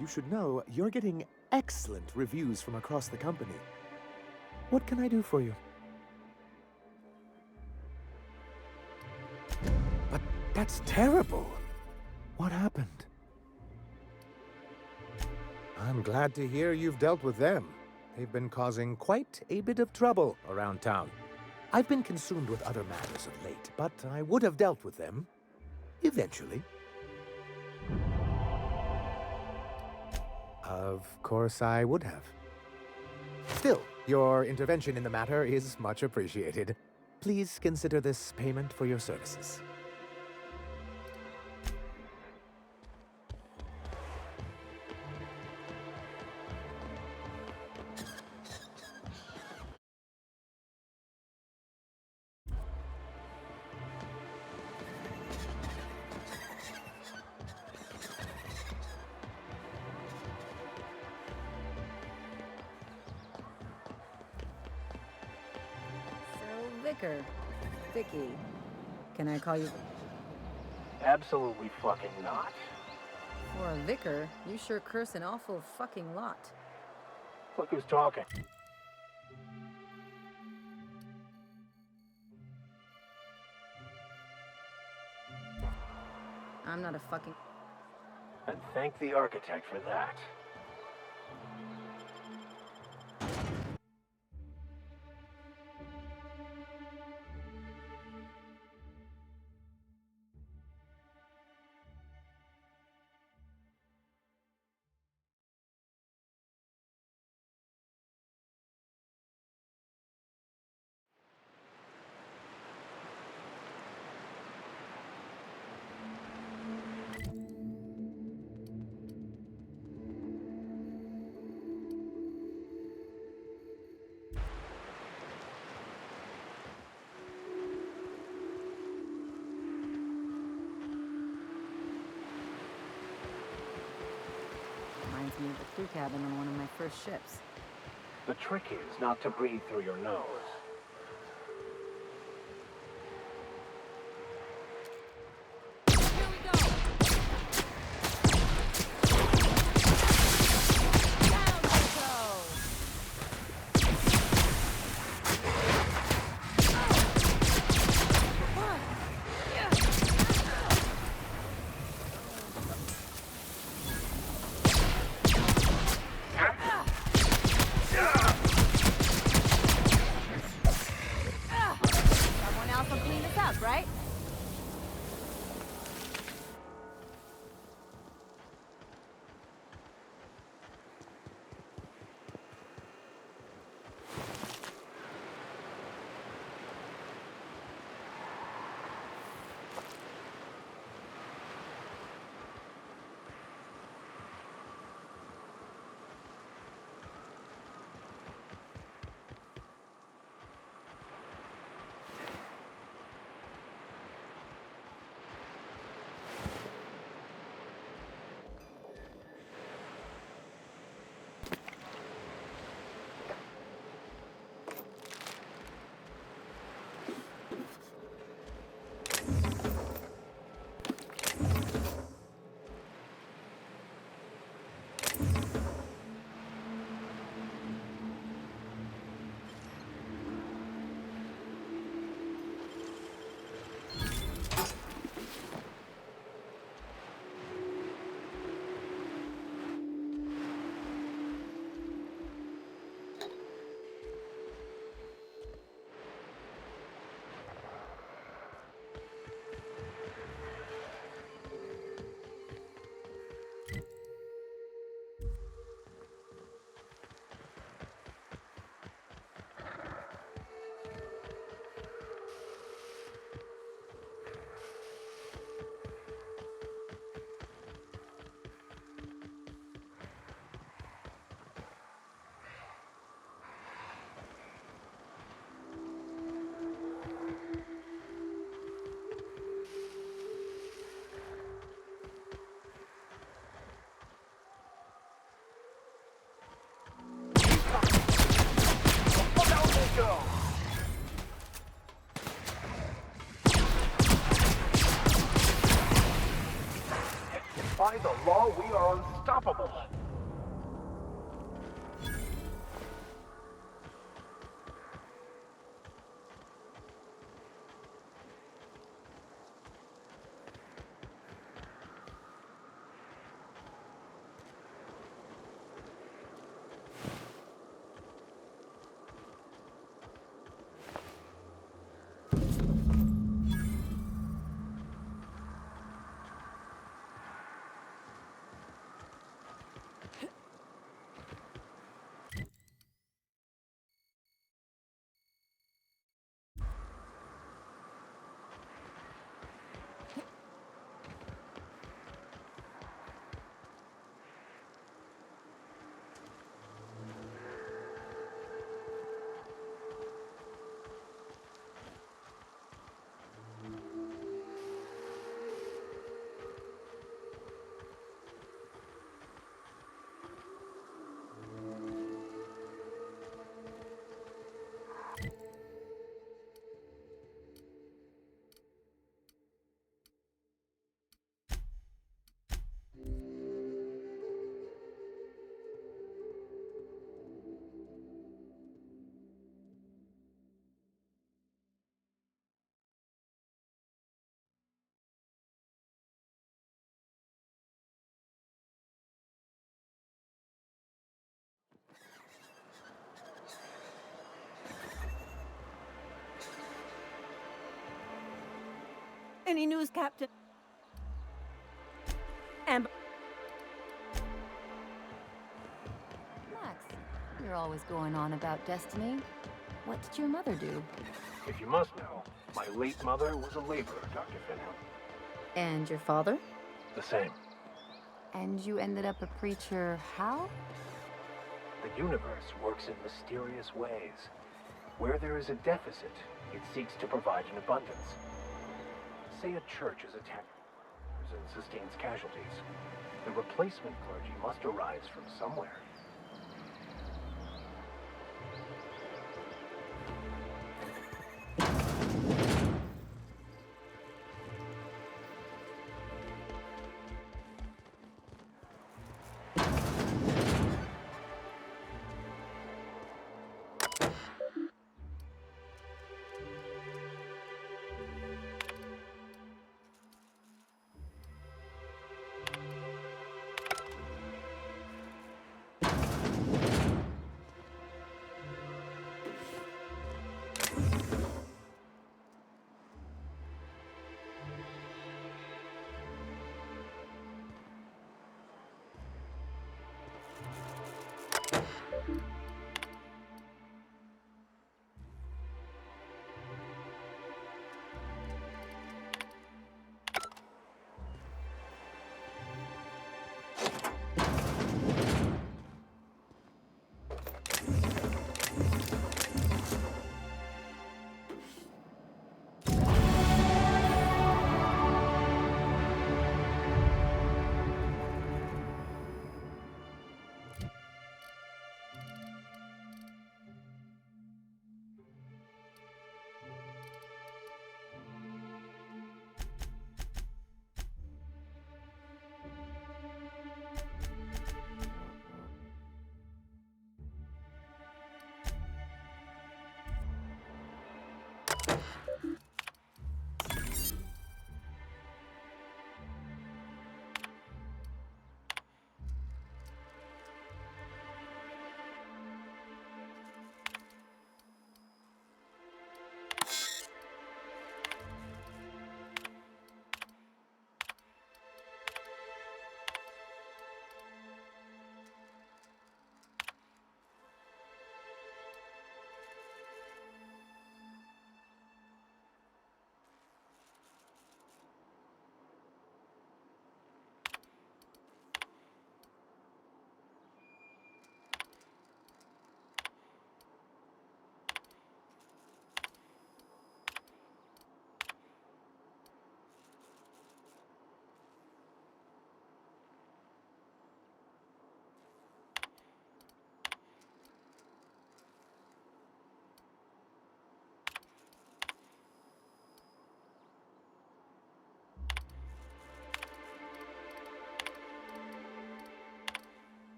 you should know you're getting excellent reviews from across the company. What can I do for you? But that's terrible. What happened? I'm glad to hear you've dealt with them. They've been causing quite a bit of trouble around town. I've been consumed with other matters of late, but I would have dealt with them eventually. Of course I would have. Still, your intervention in the matter is much appreciated. Please consider this payment for your services. Vicar. Vicky. Can I call you? Absolutely fucking not. For a vicar, you sure curse an awful fucking lot. Look who's talking. I'm not a fucking... And thank the architect for that. Reminds me of the crew cabin on one of my first ships. The trick is not to breathe through your nose. Someone else will clean this up, right? the law, we are unstoppable. Any news, Captain? Amber. Max, you're always going on about destiny. What did your mother do? If you must know, my late mother was a laborer, Dr. Finham. And your father? The same. And you ended up a preacher how? The universe works in mysterious ways. Where there is a deficit, it seeks to provide an abundance. Say a church is attacked and sustains casualties. The replacement clergy must arise from somewhere.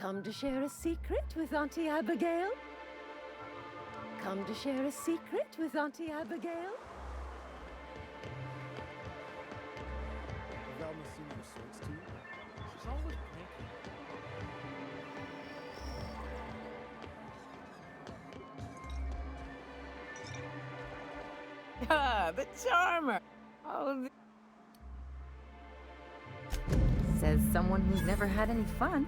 Come to share a secret with Auntie Abigail? Come to share a secret with Auntie Abigail? Velma seen your sorts too? She's always pranking. Ah, the charmer. Oh, Says someone who's never had any fun.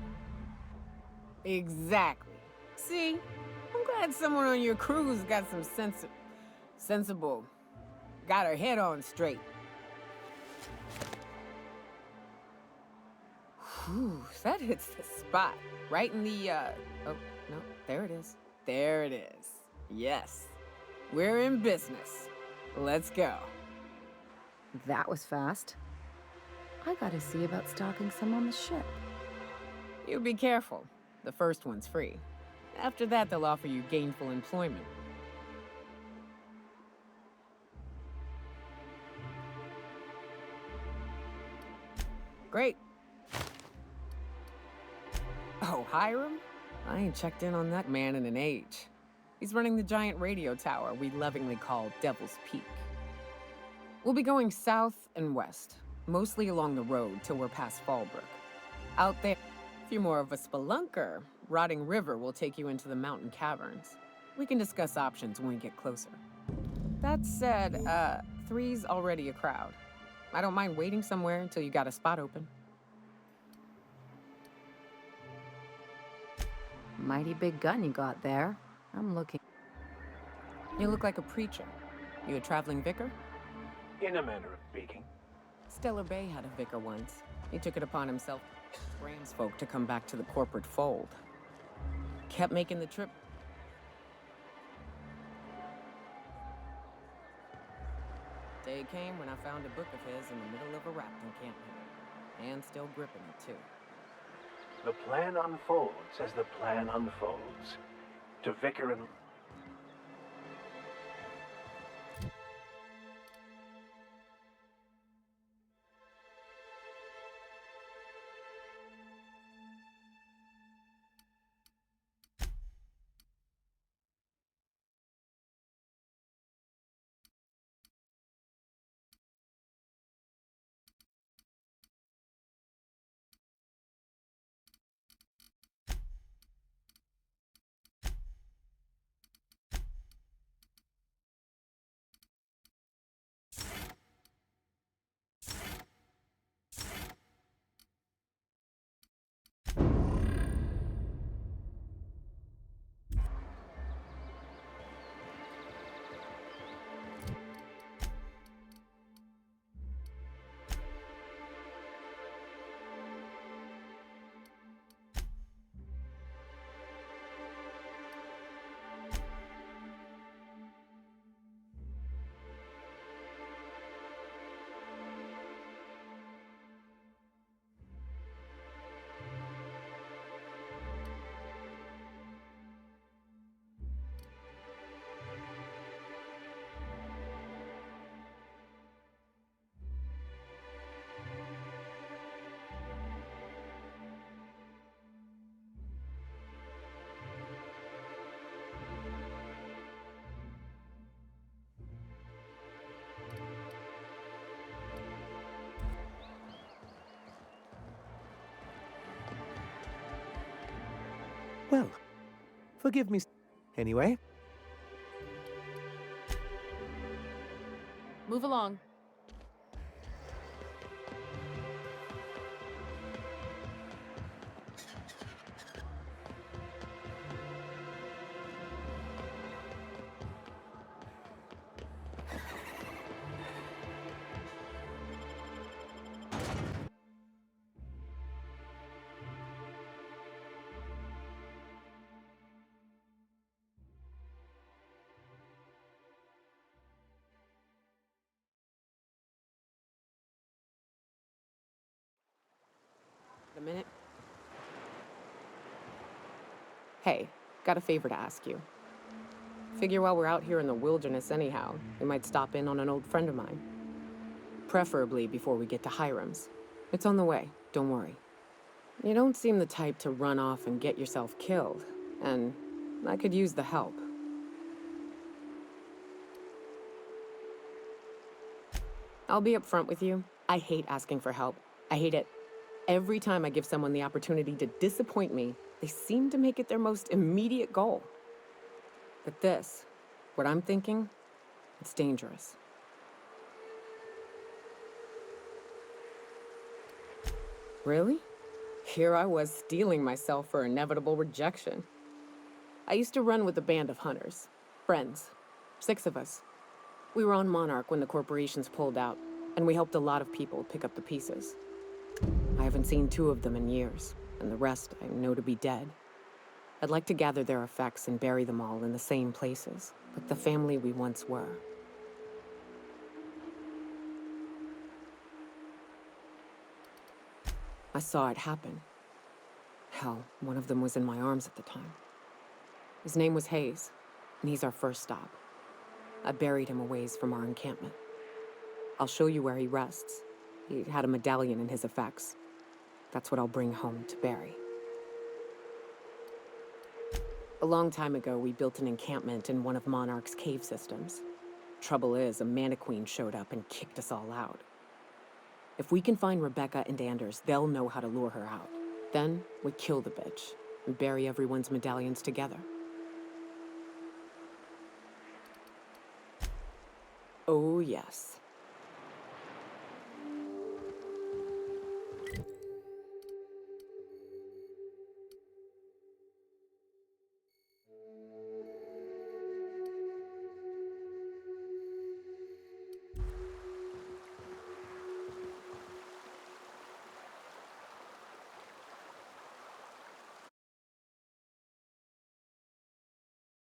exactly. See, I'm glad someone on your crew's got some sensible, got her head on straight. Whew, that hits the spot, right in the, oh, no, there it is. There it is. Yes, we're in business. Let's go. That was fast. I gotta see about stocking some on the ship. You be careful. The first one's free. After that, they'll offer you gainful employment. Great. Oh, Hiram? I ain't checked in on that man in an age. He's running the giant radio tower we lovingly call Devil's Peak. We'll be going south and west, mostly along the road till we're past Fallbrook. Out there, if you're more of a spelunker, Rotting River will take you into the mountain caverns. We can discuss options when we get closer. That said, 3's already a crowd. I don't mind waiting somewhere until you got a spot open. Mighty big gun you got there. I'm looking. You look like a preacher. You a traveling vicar? In a manner of speaking. Stellar Bay had a vicar once. He took it upon himself to Rams folk to come back to the corporate fold. Kept making the trip. Day came when I found a book of his in the middle of a rafting camp here. And still gripping it, too. The plan unfolds as the plan unfolds. To Vicar and... Well, forgive me. Anyway. Move along. A minute. Hey, got a favor to ask you. Figure while we're out here in the wilderness anyhow, we might stop in on an old friend of mine. Preferably before we get to Hiram's. It's on the way, don't worry. You don't seem the type to run off and get yourself killed, and I could use the help. I'll be upfront with you. I hate asking for help. I hate it. Every time I give someone the opportunity to disappoint me, they seem to make it their most immediate goal. But this, what I'm thinking, it's dangerous. Really? Here I was steeling myself for inevitable rejection. I used to run with a band of hunters. Friends. 6 of us. We were on Monarch when the corporations pulled out, and we helped a lot of people pick up the pieces. I haven't seen 2 of them in years, and the rest I know to be dead. I'd like to gather their effects and bury them all in the same places, like the family we once were. I saw it happen. Hell, one of them was in my arms at the time. His name was Hayes, and he's our first stop. I buried him a ways from our encampment. I'll show you where he rests. He had a medallion in his effects. That's what I'll bring home to Barry. A long time ago, we built an encampment in one of Monarch's cave systems. Trouble is, a Mantiqueen showed up and kicked us all out. If we can find Rebecca and Anders, they'll know how to lure her out. Then, we kill the bitch and bury everyone's medallions together. Oh, yes.